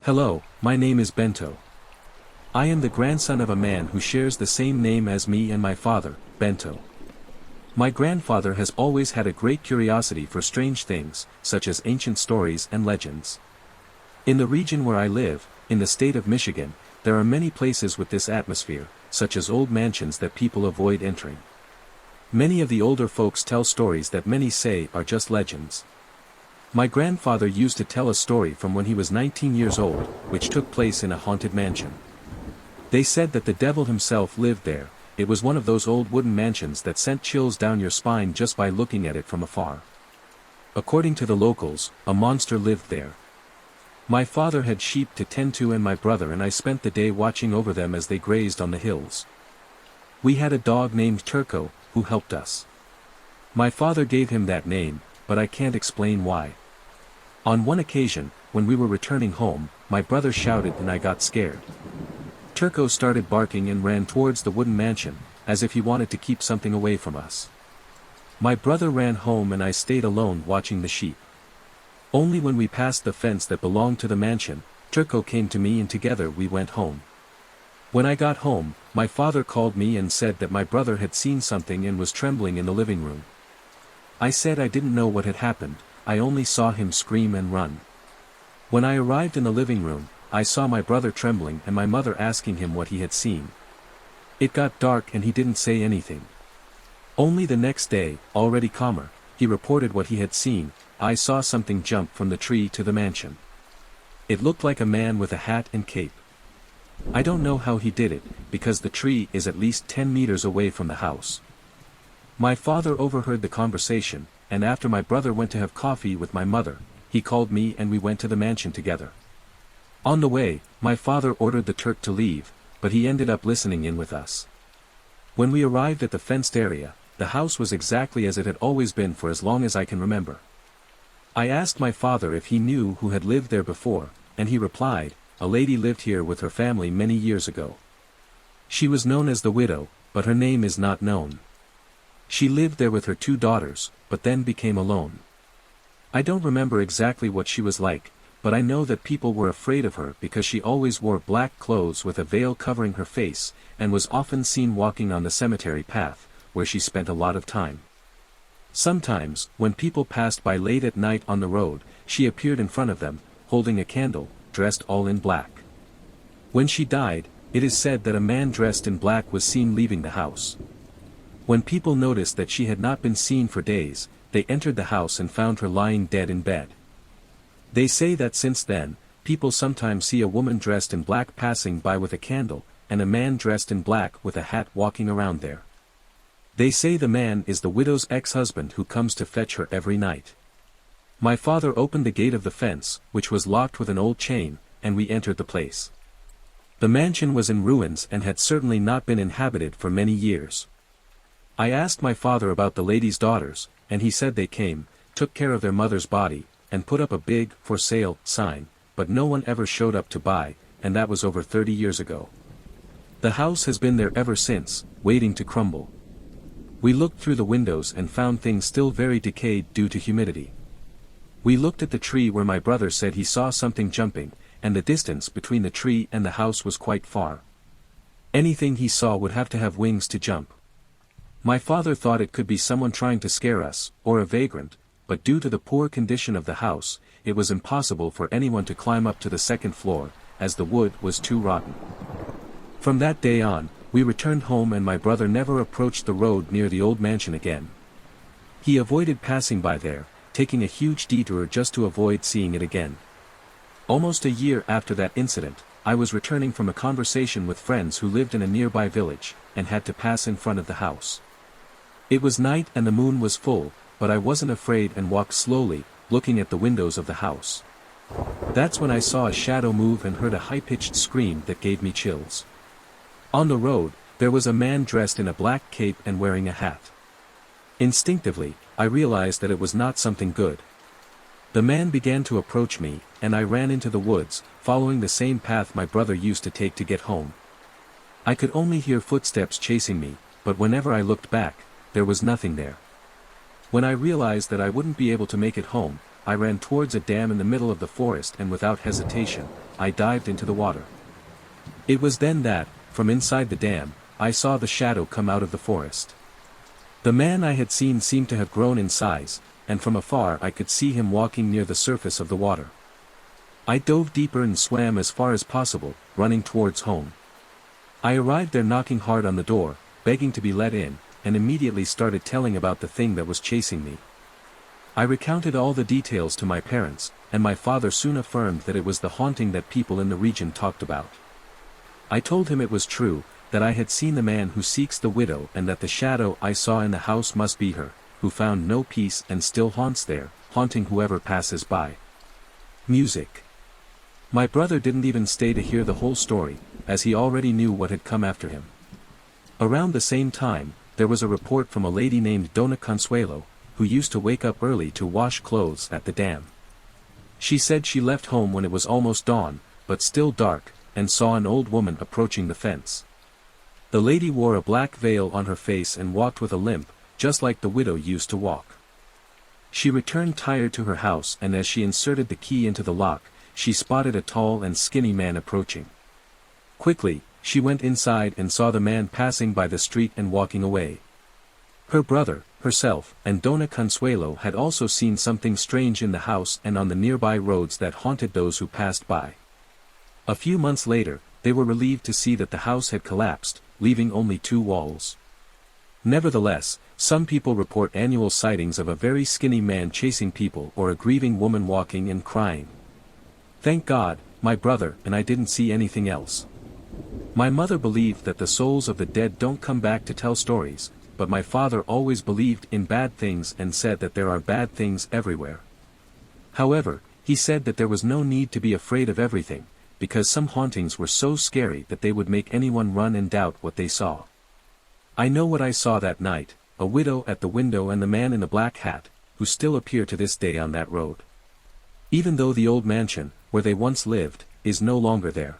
Hello, my name is Bento. I am the grandson of a man who shares the same name as me and my father, Bento. My grandfather has always had a great curiosity for strange things, such as ancient stories and legends. In the region where I live, in the state of Michigan, there are many places with this atmosphere, such as old mansions that people avoid entering. Many of the older folks tell stories that many say are just legends. My grandfather used to tell a story from when he was 19 years old, which took place in a haunted mansion. They said that the devil himself lived there. It was one of those old wooden mansions that sent chills down your spine just by looking at it from afar. According to the locals, a monster lived there. My father had sheep to tend to, and my brother and I spent the day watching over them as they grazed on the hills. We had a dog named Turco, who helped us. My father gave him that name, but I can't explain why. On one occasion, when we were returning home, my brother shouted and I got scared. Turco started barking and ran towards the wooden mansion, as if he wanted to keep something away from us. My brother ran home and I stayed alone watching the sheep. Only when we passed the fence that belonged to the mansion, Turco came to me and together we went home. When I got home, my father called me and said that my brother had seen something and was trembling in the living room. I said I didn't know what had happened, I only saw him scream and run. When I arrived in the living room, I saw my brother trembling and my mother asking him what he had seen. It got dark and he didn't say anything. Only the next day, already calmer, he reported what he had seen. I saw something jump from the tree to the mansion. It looked like a man with a hat and cape. I don't know how he did it, because the tree is at least 10 meters away from the house. My father overheard the conversation, and after my brother went to have coffee with my mother, he called me and we went to the mansion together. On the way, my father ordered the Turk to leave, but he ended up listening in with us. When we arrived at the fenced area, the house was exactly as it had always been for as long as I can remember. I asked my father if he knew who had lived there before, and he replied, "A lady lived here with her family many years ago. She was known as the widow, but her name is not known. She lived there with her 2 daughters, but then became alone. I don't remember exactly what she was like, but I know that people were afraid of her because she always wore black clothes with a veil covering her face, and was often seen walking on the cemetery path, where she spent a lot of time. Sometimes, when people passed by late at night on the road, she appeared in front of them, holding a candle, dressed all in black. When she died, it is said that a man dressed in black was seen leaving the house. When people noticed that she had not been seen for days, they entered the house and found her lying dead in bed. They say that since then, people sometimes see a woman dressed in black passing by with a candle, and a man dressed in black with a hat walking around there. They say the man is the widow's ex-husband who comes to fetch her every night. My father opened the gate of the fence, which was locked with an old chain, and we entered the place. The mansion was in ruins and had certainly not been inhabited for many years. I asked my father about the lady's daughters, and he said they came, took care of their mother's body, and put up a big "for sale" sign, but no one ever showed up to buy, and that was over 30 years ago. The house has been there ever since, waiting to crumble. We looked through the windows and found things still very decayed due to humidity. We looked at the tree where my brother said he saw something jumping, and the distance between the tree and the house was quite far. Anything he saw would have to have wings to jump. My father thought it could be someone trying to scare us, or a vagrant, but due to the poor condition of the house, it was impossible for anyone to climb up to the 2nd floor, as the wood was too rotten. From that day on, we returned home and my brother never approached the road near the old mansion again. He avoided passing by there, taking a huge detour just to avoid seeing it again. Almost a year after that incident, I was returning from a conversation with friends who lived in a nearby village, and had to pass in front of the house. It was night and the moon was full, but I wasn't afraid and walked slowly, looking at the windows of the house. That's when I saw a shadow move and heard a high-pitched scream that gave me chills. On the road, there was a man dressed in a black cape and wearing a hat. Instinctively, I realized that it was not something good. The man began to approach me, and I ran into the woods, following the same path my brother used to take to get home. I could only hear footsteps chasing me, but whenever I looked back, there was nothing there. When I realized that I wouldn't be able to make it home, I ran towards a dam in the middle of the forest and without hesitation, I dived into the water. It was then that, from inside the dam, I saw the shadow come out of the forest. The man I had seen seemed to have grown in size, and from afar I could see him walking near the surface of the water. I dove deeper and swam as far as possible, running towards home. I arrived there knocking hard on the door, begging to be let in, and immediately started telling about the thing that was chasing me. I recounted all the details to my parents, and my father soon affirmed that it was the haunting that people in the region talked about. I told him it was true, that I had seen the man who seeks the widow and that the shadow I saw in the house must be her, who found no peace and still haunts there, haunting whoever passes by. Music. My brother didn't even stay to hear the whole story, as he already knew what had come after him. Around the same time, there was a report from a lady named Dona Consuelo, who used to wake up early to wash clothes at the dam. She said she left home when it was almost dawn, but still dark, and saw an old woman approaching the fence. The lady wore a black veil on her face and walked with a limp, just like the widow used to walk. She returned tired to her house, and as she inserted the key into the lock, she spotted a tall and skinny man approaching. Quickly, she went inside and saw the man passing by the street and walking away. Her brother, herself, and Dona Consuelo had also seen something strange in the house and on the nearby roads that haunted those who passed by. A few months later, they were relieved to see that the house had collapsed, leaving only 2 walls. Nevertheless, some people report annual sightings of a very skinny man chasing people or a grieving woman walking and crying. Thank God, my brother and I didn't see anything else. My mother believed that the souls of the dead don't come back to tell stories, but my father always believed in bad things and said that there are bad things everywhere. However, he said that there was no need to be afraid of everything, because some hauntings were so scary that they would make anyone run and doubt what they saw. I know what I saw that night, a widow at the window and the man in the black hat, who still appear to this day on that road. Even though the old mansion, where they once lived, is no longer there.